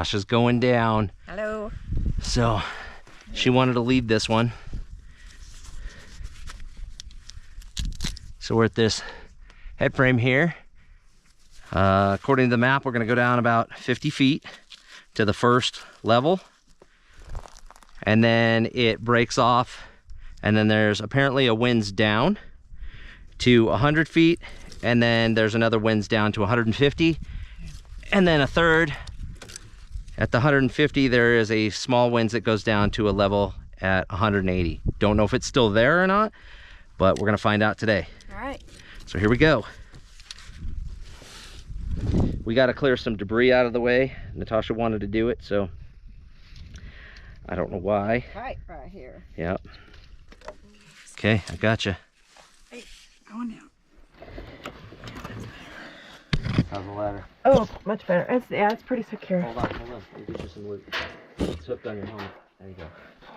Natasha's going down. Hello. So she wanted to lead this one. So we're at this head frame here. According to the map, we're gonna go down about 50 feet to the first level. And then it breaks off. And then there's apparently a winds down to 100 feet. And then there's another winds down to 150. And then a third. At the 150, there is a small winds that goes down to a level at 180. Don't know if it's still there or not, but we're gonna find out today. All right. So here we go. We got to clear some debris out of the way. Natasha wanted to do it, so I don't know why. Right here. Yep. Okay, I gotcha. Hey, going down. How's the ladder? Oh, much better. It's pretty secure. Hold on. We'll get you some loot. It's hooked on your helmet. There you go.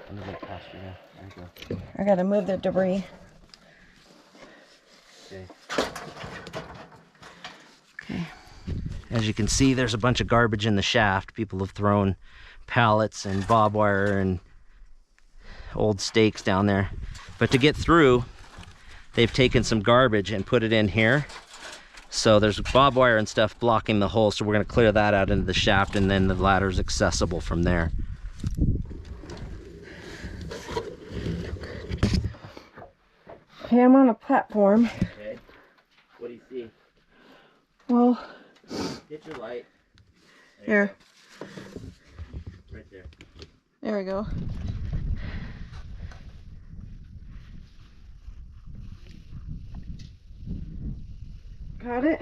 I'm gonna get past you now. There you go. I gotta move the debris. Okay. Okay. As you can see, there's a bunch of garbage in the shaft. People have thrown pallets and barbed wire and old stakes down there. But to get through, they've taken some garbage and put it in here. So there's barbed wire and stuff blocking the hole. So we're gonna clear that out into the shaft, and then the ladder's accessible from there. Okay, I'm on a platform. Okay. What do you see? Well, Get your light. here. Right there. There we go. Got it?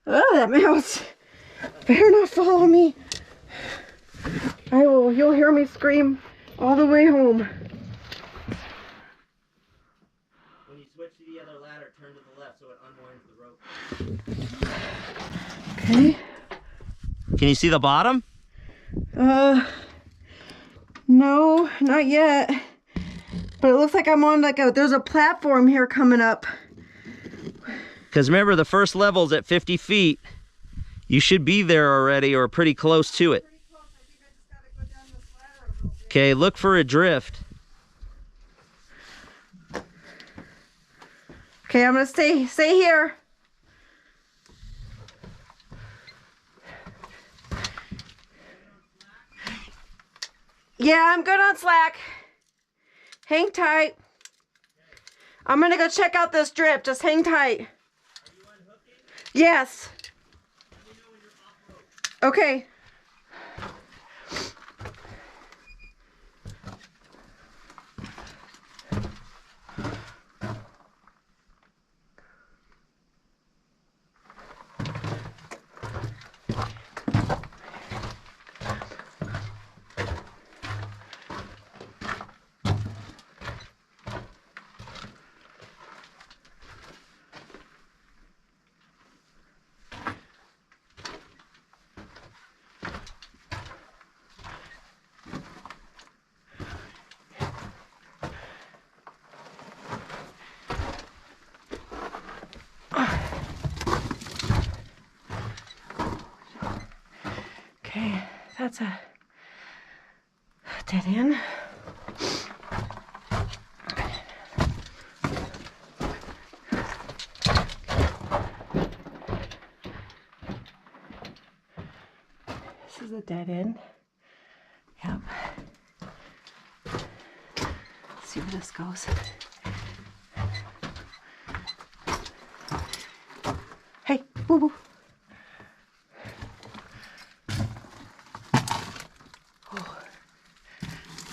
Oh, that mouse. Better not follow me. You'll hear me scream all the way home. When you switch to the other ladder, turn to the left so it unwinds the rope. Okay. Can you see the bottom? No, not yet. But it looks like I'm on there's a platform here coming up. Because remember, the first level's at 50 feet. You should be there already or pretty close to it. Okay, look for a drift. Okay, I'm gonna stay here. Yeah, I'm good on slack. Hang tight. I'm gonna go check out this drip. Just hang tight. Are you unhooking? Yes. Let me know when you're off road. Okay. Okay, that's a dead end. This is a dead end. Yep. Let's see where this goes. Hey, woo woo.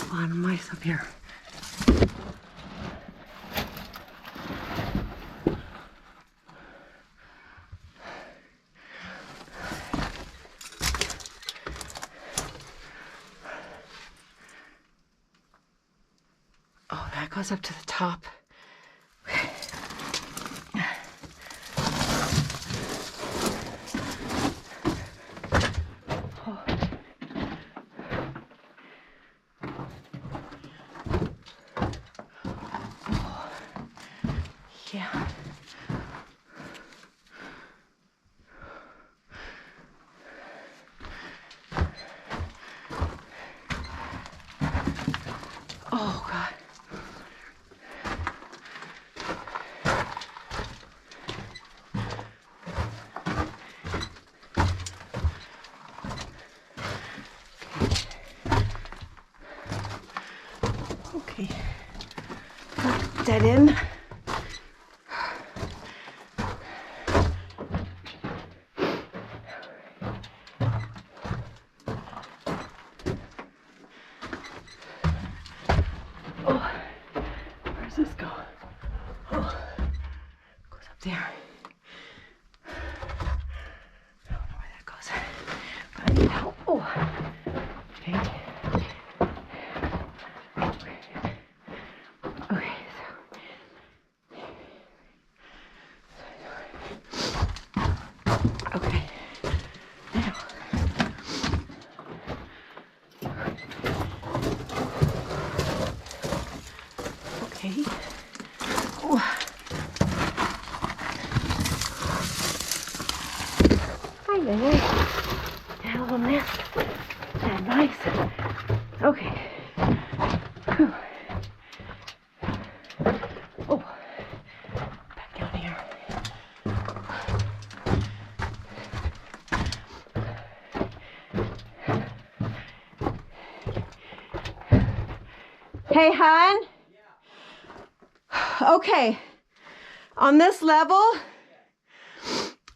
A lot of mice up here. Oh, that goes up to the top. Yeah. dead end. Oh, where's this go? Oh, goes up there. I don't know where that goes. But I need help. Oh, okay. Okay, okay. Now. Okay. Oh. Hi there. Got a little nest. That's nice. Okay. Whew. Oh. Back down here. Hey, hon? Yeah. Okay. On this level,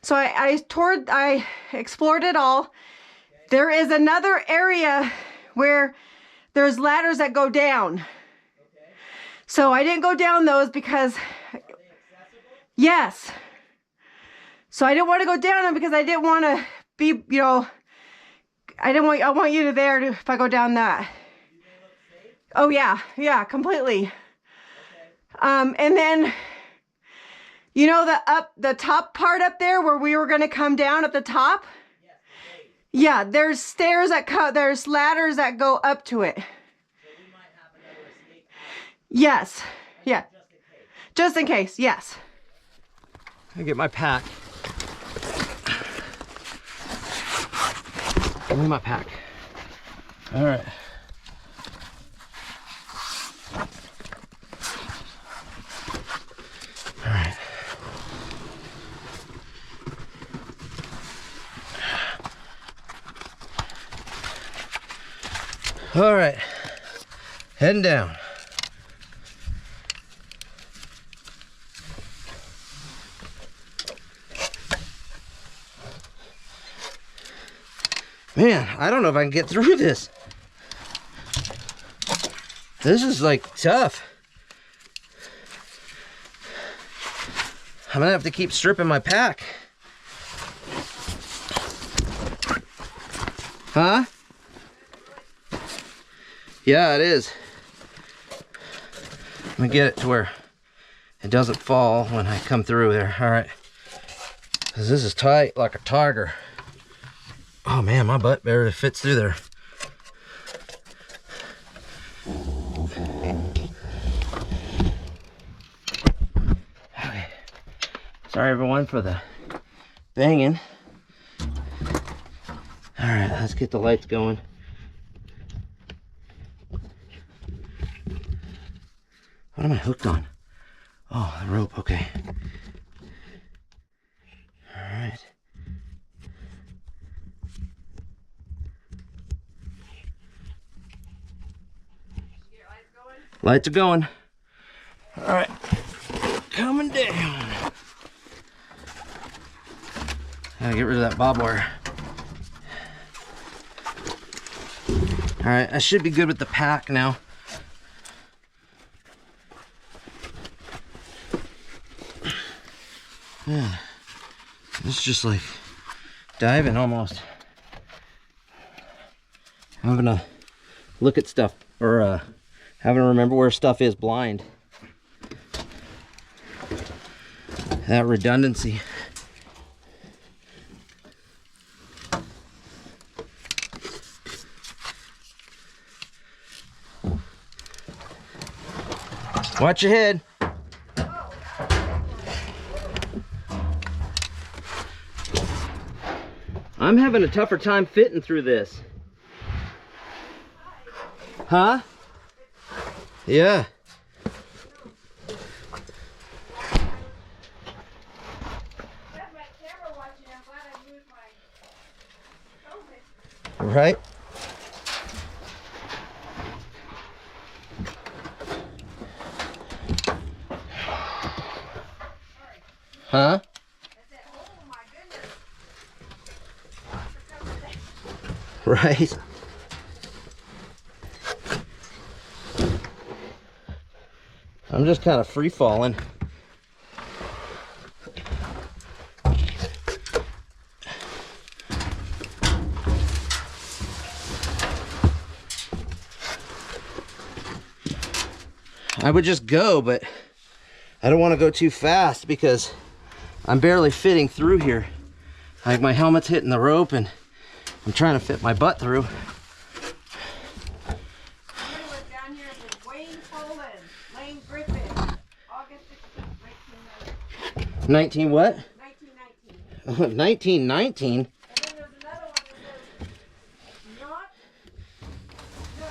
so I explored it all. Okay. There is another area where there's ladders that go down. Okay. So I didn't go down those because... Are they accessible? Yes. So I didn't want to go down them because I didn't want to be, you know, I want you to there to, if I go down that. Oh yeah, yeah, completely. Okay. And then, you know, the top part up there where we were going to come down at the top? Yes, yeah, there's stairs there's ladders that go up to it. So we might have another escape path. Yes, yeah. Just in case, yes. I get my pack. Give me my pack. All right. All right, heading down. Man, I don't know if I can get through this. This is like tough. I'm gonna have to keep stripping my pack. Huh? Yeah, it is. Let me get it to where it doesn't fall when I come through there. All right. Because this is tight like a tiger. Oh man, my butt barely fits through there. Okay. Sorry everyone for the banging. All right, let's get the lights going. What am I hooked on? Oh, the rope, okay. All right. Lights are going. All right, coming down. Gotta get rid of that bob wire. All right, I should be good with the pack now. Yeah, it's just like diving almost. Having to look at stuff or having to remember where stuff is blind. That redundancy. Watch your head. I'm having a tougher time fitting through this. Huh? Yeah. Right? Huh? I said, oh my goodness. Right. I'm just kind of free falling. I would just go, but I don't want to go too fast because I'm barely fitting through here. Like my helmet's hitting the rope and I'm trying to fit my butt through. Somebody was down here with Wayne Poland, Lane Griffin, August 16th, 1990. 19 what? 1919. 1919? And then there's another one that says, not, no.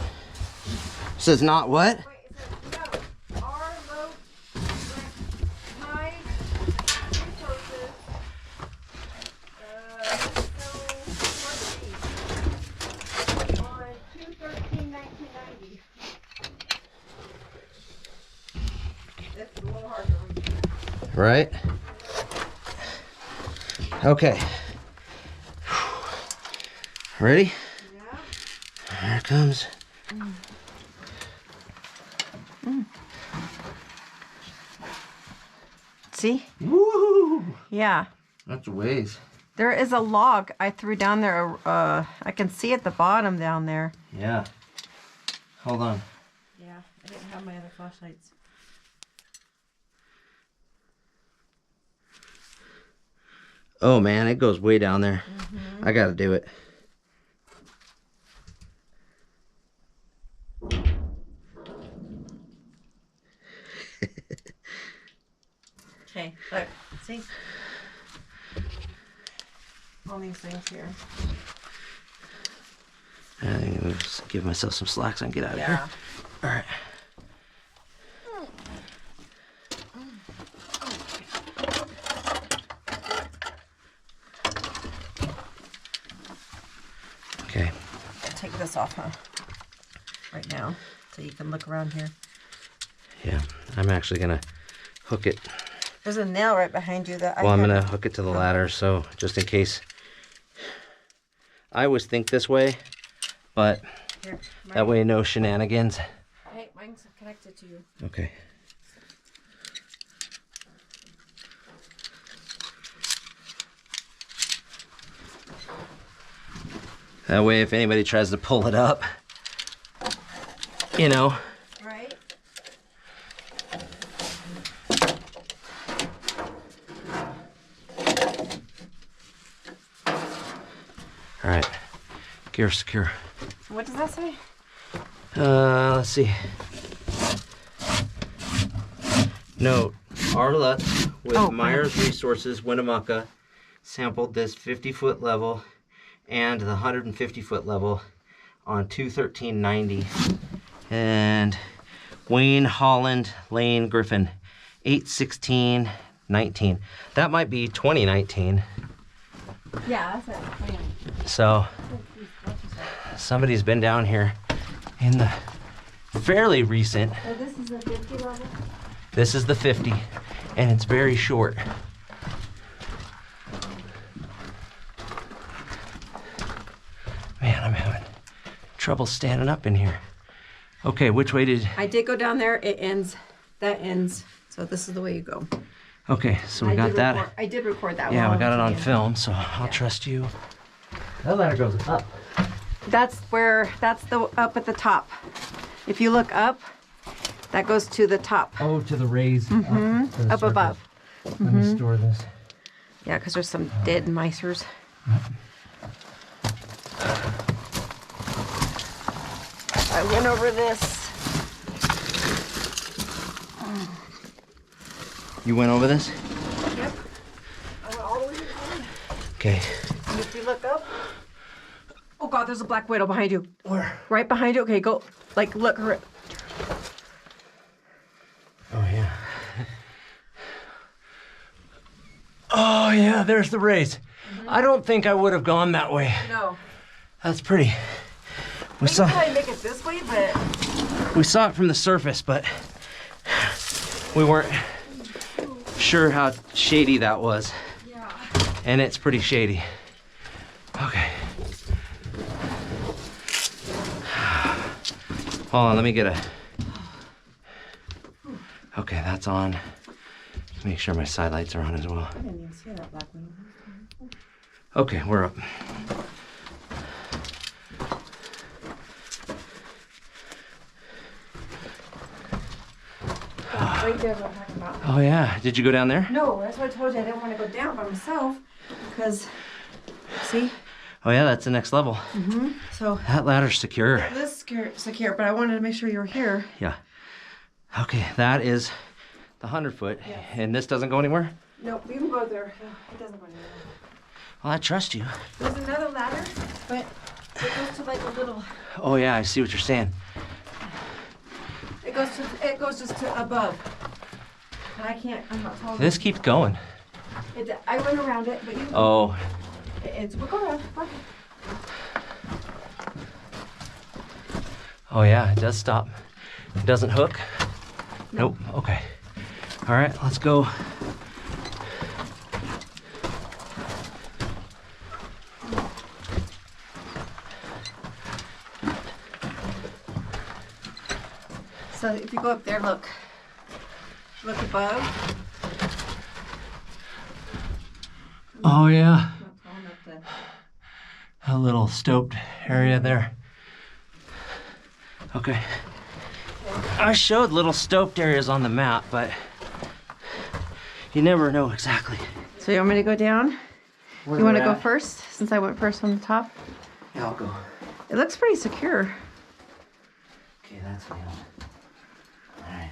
Says not what? Wait, it says, no. Our low tide resources, so, on 2/13/1990. It's a little hard to read. Right? Okay. Ready? Yeah. Here it comes. See? Woo! Yeah. That's a ways. There is a log I threw down there. I can see at the bottom down there. Yeah. Hold on. Yeah, I didn't have my other flashlights. Oh man, it goes way down there. I gotta do it. Okay, look, see? All these things here. I think I'll just give myself some slack so I can get out of here. All right. Okay. Take this off, huh? Right now, so you can look around here. Yeah, I'm actually gonna hook it. There's a nail right behind you that Well, I'm gonna hook it to the ladder, so just in case. I always think this way, but Here, that way no shenanigans. Hey, mine's connected to you. Okay. That way if anybody tries to pull it up, you know. Right? All right, gear secure. What does that say? Let's see. Note, Arla with Myers Resources, Winnemucca, sampled this 50-foot level and the 150-foot level on 2/13/90. And Wayne Holland Lane Griffin, 8/16/19. That might be 2019. Yeah, that's it. So somebody's been down here in the fairly recent. So this is the 50 level? This is the 50, and it's very short. Man, I'm having trouble standing up in here. Okay, which way did... I did go down there. It ends. That ends. So this is the way you go. Okay, so we got that. I did record that one. Yeah, we got it on film, so I'll trust you. That ladder goes up. That's the up at the top. If you look up, that goes to the top. Oh, to the raised. Up above. Let me store this. Yeah, because there's some dead micers. I went over this. You went over this? Yep. I went all the way to the end. Okay. And if you look up, oh God, there's a black widow behind you. Where? Right behind you. Okay, go. Like, look. Her. Oh, yeah. Oh, yeah, there's the raise. I don't think I would have gone that way. No. That's pretty. We can probably make it this way, but We saw it from the surface, but we weren't sure how shady that was. Yeah. And it's pretty shady. Okay. Hold on, let me get a... Okay, that's on. Make sure my side lights are on as well. I didn't even see that black one. Okay, we're up. Right there, what I'm talking about. Oh yeah, did you go down there? No, that's what I told you. I didn't want to go down by myself because, see? Oh yeah, that's the next level. So That ladder's secure. it is secure, but I wanted to make sure you were here. Yeah. Okay, that is the 100-foot. Yeah. And this doesn't go anywhere? Nope, you can go there. It doesn't go anywhere. Well, I trust you. There's another ladder, but it goes to like a little. Oh yeah, I see what you're saying. It goes just to above. And I can't. I'm not tall. This keeps going. I went around it, but you. Oh. We'll go around. Go ahead. Oh yeah, it does stop. It doesn't hook? Nope. Okay. All right, let's go. So if you go up there, look above. Oh yeah. Not tall enough to. A little stoped area there. Okay. I showed little stoped areas on the map, but you never know exactly. So you want me to go down? where You want to we're go at. first, since I went first on the top? Yeah, I'll go. It looks pretty secure. Okay, that's fine. All right.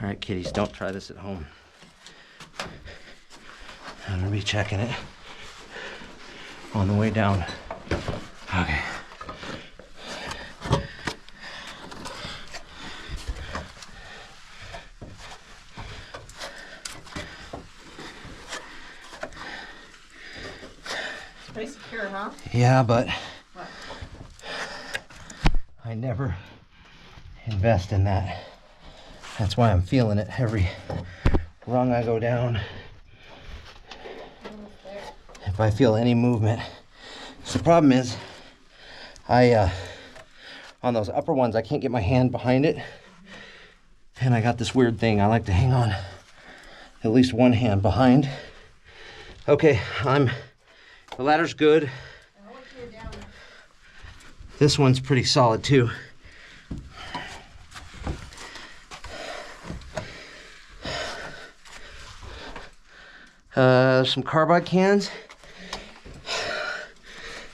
All right, kiddies, don't try this at home. I'm gonna be checking it on the way down. Okay. It's pretty secure, huh? Yeah, but What? I never invest in that. That's why I'm feeling it every rung I go down. If I feel any movement. So the problem is, on those upper ones, I can't get my hand behind it. And I got this weird thing. I like to hang on at least one hand behind. Okay, the ladder's good. This one's pretty solid too. Some carbide cans.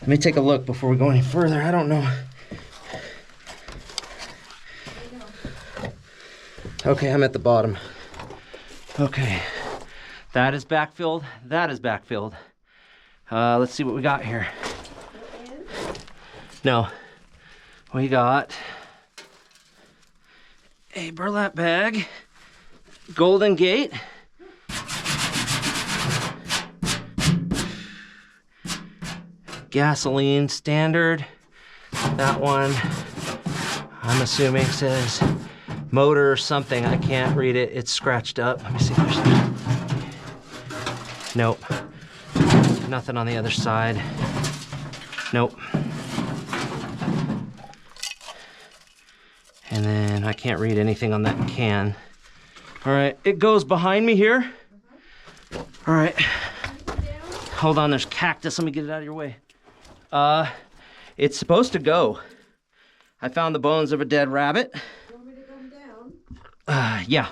Let me take a look before we go any further. I don't know. Okay, I'm at the bottom. Okay, that is backfilled. That is backfilled. Let's see what we got here. No, we got a burlap bag, Golden Gate, gasoline standard. That one, I'm assuming says motor or something. I can't read it. It's scratched up. Let me see if there's... Nope. Nothing on the other side. Nope. And then I can't read anything on that can. All right, it goes behind me here. All right. Hold on, there's cactus. Let me get it out of your way. It's supposed to go. I found the bones of a dead rabbit. You want me to come down? Yeah.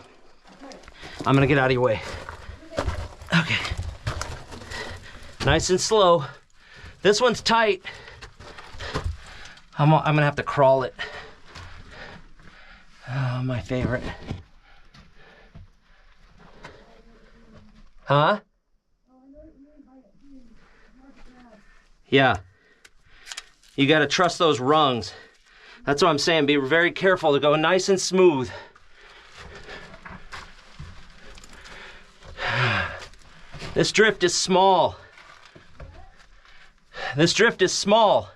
I'm gonna get out of your way. Okay. Nice and slow. This one's tight. I'm gonna have to crawl it. Oh, my favorite. Huh? Yeah. You gotta trust those rungs. That's what I'm saying. Be very careful to go nice and smooth. This drift is small. This drift is small.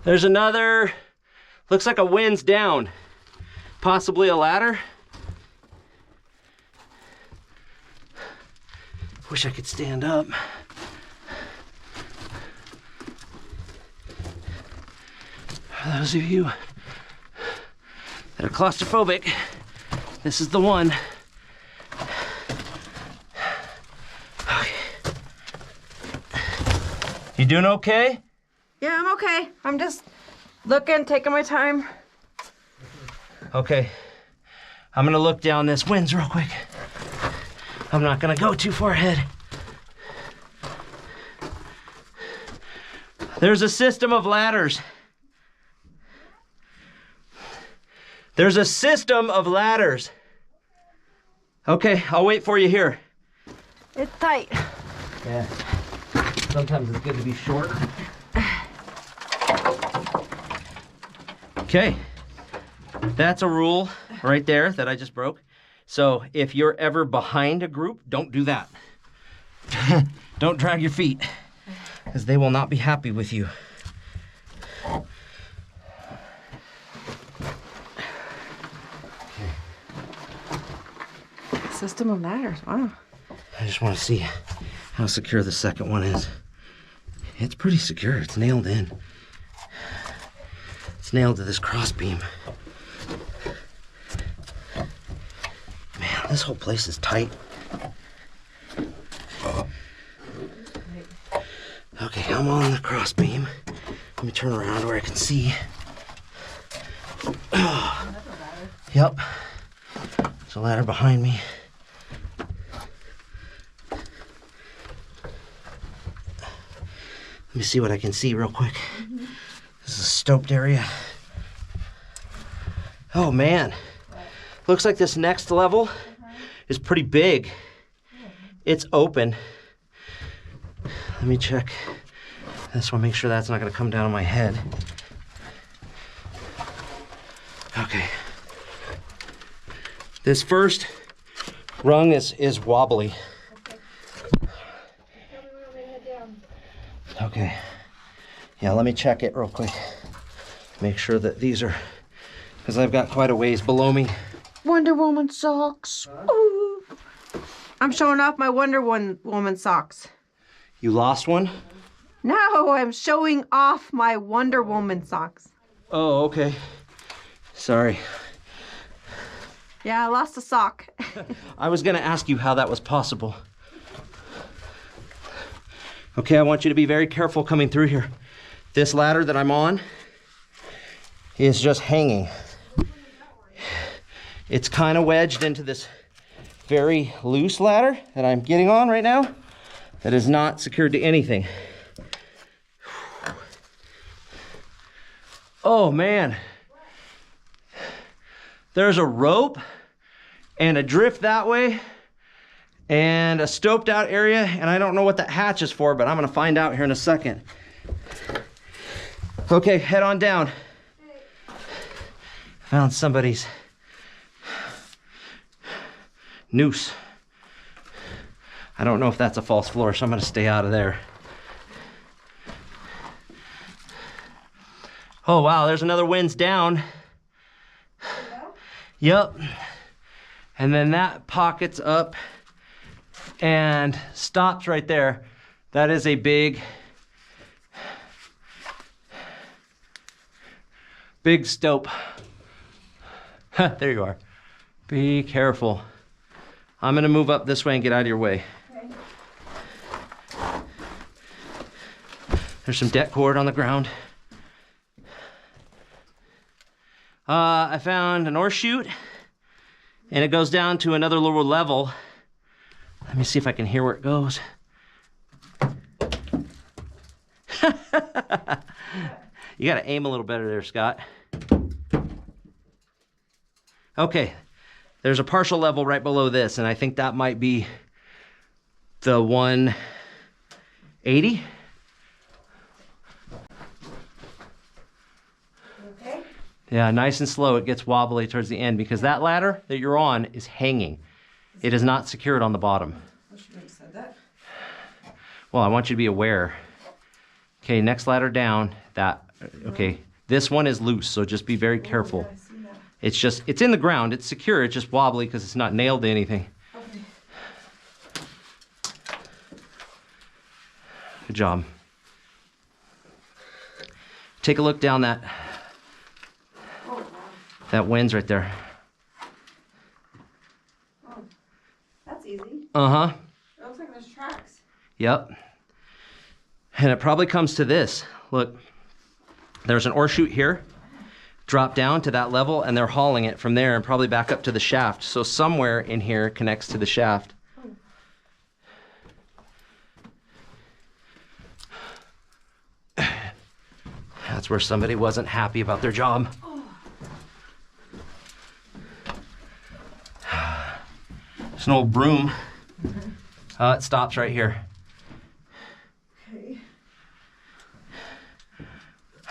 There's another Looks like a wind's down. Possibly a ladder. Wish I could stand up. For those of you that are claustrophobic, this is the one. Okay. You doing okay? Yeah, I'm okay. I'm just looking, taking my time. Okay. I'm gonna look down this winds real quick. I'm not gonna go too far ahead. There's a system of ladders. There's a system of ladders. Okay, I'll wait for you here. It's tight. Yeah. Sometimes it's good to be short. Okay. That's a rule right there that I just broke. So if you're ever behind a group, don't do that. Don't drag your feet, because they will not be happy with you. System of ladders, wow. I just want to see how secure the second one is. It's pretty secure, it's nailed in. It's nailed to this cross beam. Man, this whole place is tight. Okay, I'm on the cross beam. Let me turn around where I can see. Yep. There's a ladder behind me. Let me see what I can see real quick. This is a stoped area. Oh man. Looks like this next level is pretty big. It's open. Let me check this one, make sure that's not gonna come down on my head. Okay. This first rung is wobbly. Okay. Yeah, let me check it real quick. Make sure that these are, because I've got quite a ways below me. Wonder Woman socks. Ooh. I'm showing off my Wonder Woman socks. You lost one? No, I'm showing off my Wonder Woman socks. Oh, okay. Sorry. Yeah, I lost a sock. I was gonna ask you how that was possible. Okay, I want you to be very careful coming through here. This ladder that I'm on is just hanging. It's kind of wedged into this very loose ladder that I'm getting on right now that is not secured to anything. Oh man. There's a rope and a drift that way and a stoped out area, and I don't know what that hatch is for, but I'm gonna find out here in a second. Okay, head on down. Found somebody's noose. I don't know if that's a false floor, so I'm gonna stay out of there. Oh wow, there's another winds down. Yep. And then that pockets up and stops right there. That is a big stope. There you are. Be careful. I'm gonna move up this way and get out of your way. Okay. There's some deck cord on the ground. I found an ore chute, and it goes down to another lower level. Let me see if I can hear where it goes. You gotta aim a little better there, Scott. Okay, there's a partial level right below this, and I think that might be the 180. Okay. Yeah, nice and slow. It gets wobbly towards the end because that ladder that you're on is hanging. It is not secured on the bottom. I should have said that. Well, I want you to be aware. Okay, next ladder down. Okay, This one is loose, so just be very careful. Yeah, I see that. It's in the ground. It's secure. It's just wobbly because it's not nailed to anything. Okay. Good job. Take a look down that wind's right there. Oh, that's easy. Uh-huh. It looks like there's tracks. Yep. And it probably comes to this. Look, there's an ore chute here. Drop down to that level, and they're hauling it from there and probably back up to the shaft. So somewhere in here connects to the shaft. That's where somebody wasn't happy about their job. There's an old broom. It stops right here. Okay.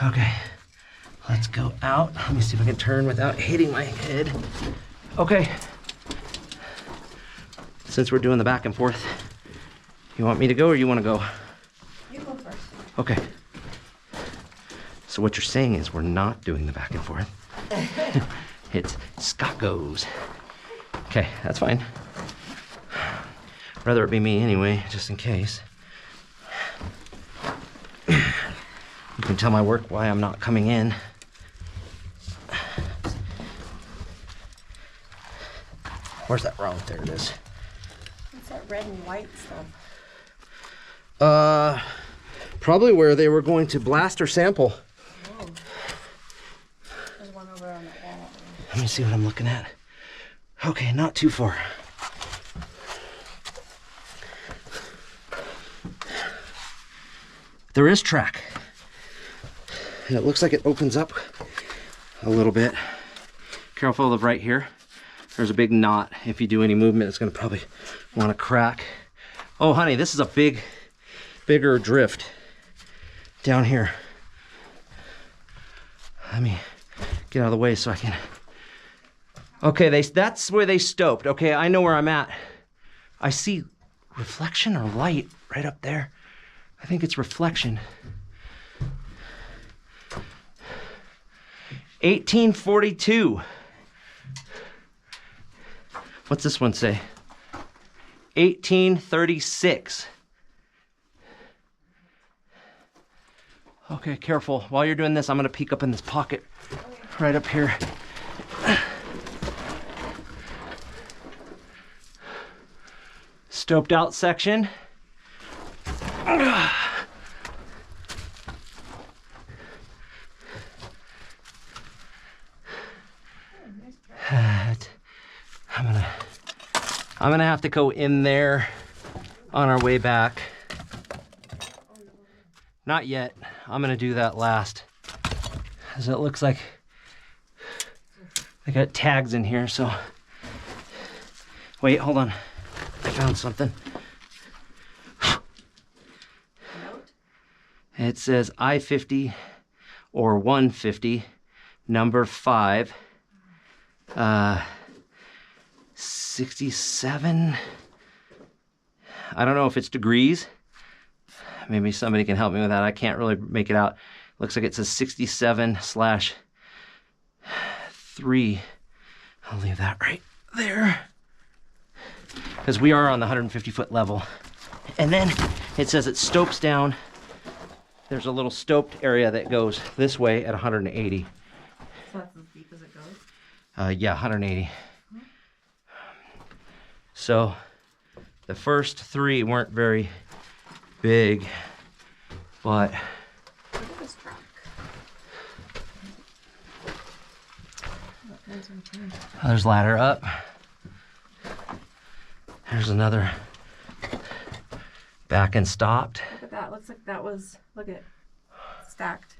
Okay, let's go out. Let me see if I can turn without hitting my head. Okay. Since we're doing the back and forth, you want me to go or you want to go? You go first. Okay. So what you're saying is we're not doing the back and forth. It's Scott goes. Okay, that's fine. Rather it be me anyway, just in case. You can tell my work why I'm not coming in. Where's that rock? There it is. What's that red and white stuff? Probably where they were going to blast or sample. Oh. There's one over on that wall. Let me see what I'm looking at. Okay, not too far. There is track. And it looks like it opens up a little bit. Careful of right here. There's a big knot. If you do any movement, it's gonna probably wanna crack. Oh, honey, this is a bigger drift down here. Let me get out of the way so I can. Okay, that's where they stoped. Okay, I know where I'm at. I see reflection or light right up there. I think it's reflection. 1842. What's this one say? 1836. Okay, careful. While you're doing this, I'm gonna peek up in this pocket right up here. Stoped out section. I'm gonna have to go in there on our way back. Not yet. I'm gonna do that last. As it looks like they got tags in here, so. Wait, hold on. I found something. It says I-50 or 150, number 5, 67. I don't know if it's degrees. Maybe somebody can help me with that. I can't really make it out. Looks like it says 67/3. I'll leave that right there. Because we are on the 150-foot level. And then it says it stopes down. There's a little stoped area that goes this way at 180. So that's as deep as it goes? Yeah, 180. So the first 3 weren't very big, but look at this truck. there's ladder up. There's another back and stopped. Look at that. Looks like that was, look at, stacked.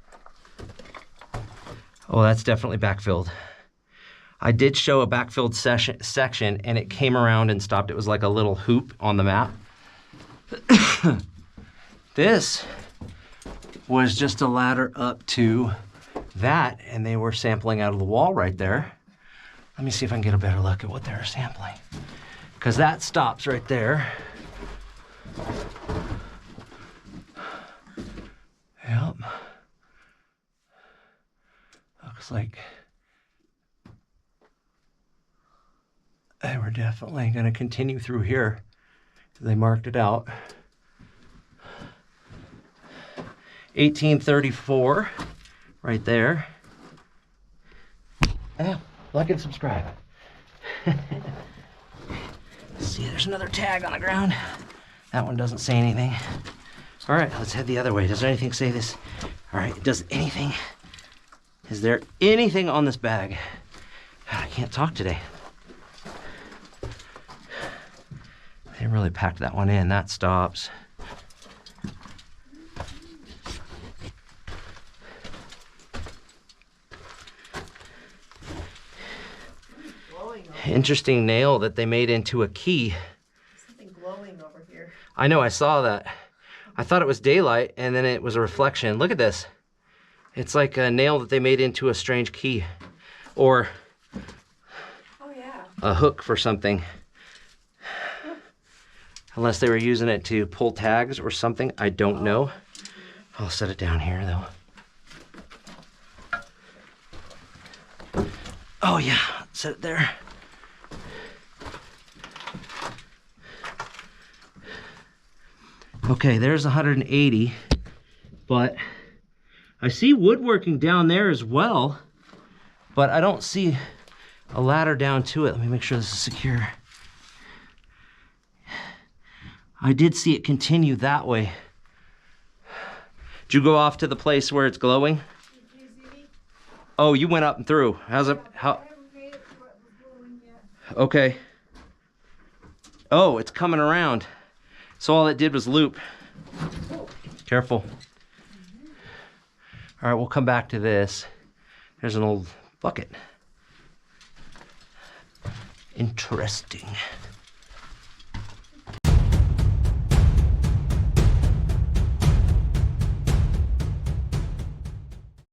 Oh, that's definitely backfilled. I did show a backfilled section and it came around and stopped. It was like a little hoop on the map. This was just a ladder up to that, and they were sampling out of the wall right there. Let me see if I can get a better look at what they were sampling. Because that stops right there. Yep. looks like they were definitely going to continue through here. They marked it out. 1834, right there. Yeah, like and subscribe. See, there's another tag on the ground. That one doesn't say anything. All right, let's head the other way. Does there anything say this? All right, does anything? Is there anything on this bag? I can't talk today. They really packed that one in. That stops. Interesting nail that they made into a key. Something glowing over here. I know, I saw that. I thought it was daylight and then it was a reflection. Look at this. It's like a nail that they made into a strange key. Or oh, yeah. a hook for something. Unless they were using it to pull tags or something, I don't know. I'll set it down here though. Oh yeah, set it there. Okay, there's 180, but I see woodworking down there as well, but I don't see a ladder down to it. Let me make sure this is secure. I did see it continue that way. Did you go off to the place where it's glowing? Did you see me? Oh, you went up and through. How's it? How? I haven't made it to what was glowing yet. Okay. Oh, it's coming around. So all it did was loop. Careful. All right, we'll come back to this. There's an old bucket. Interesting.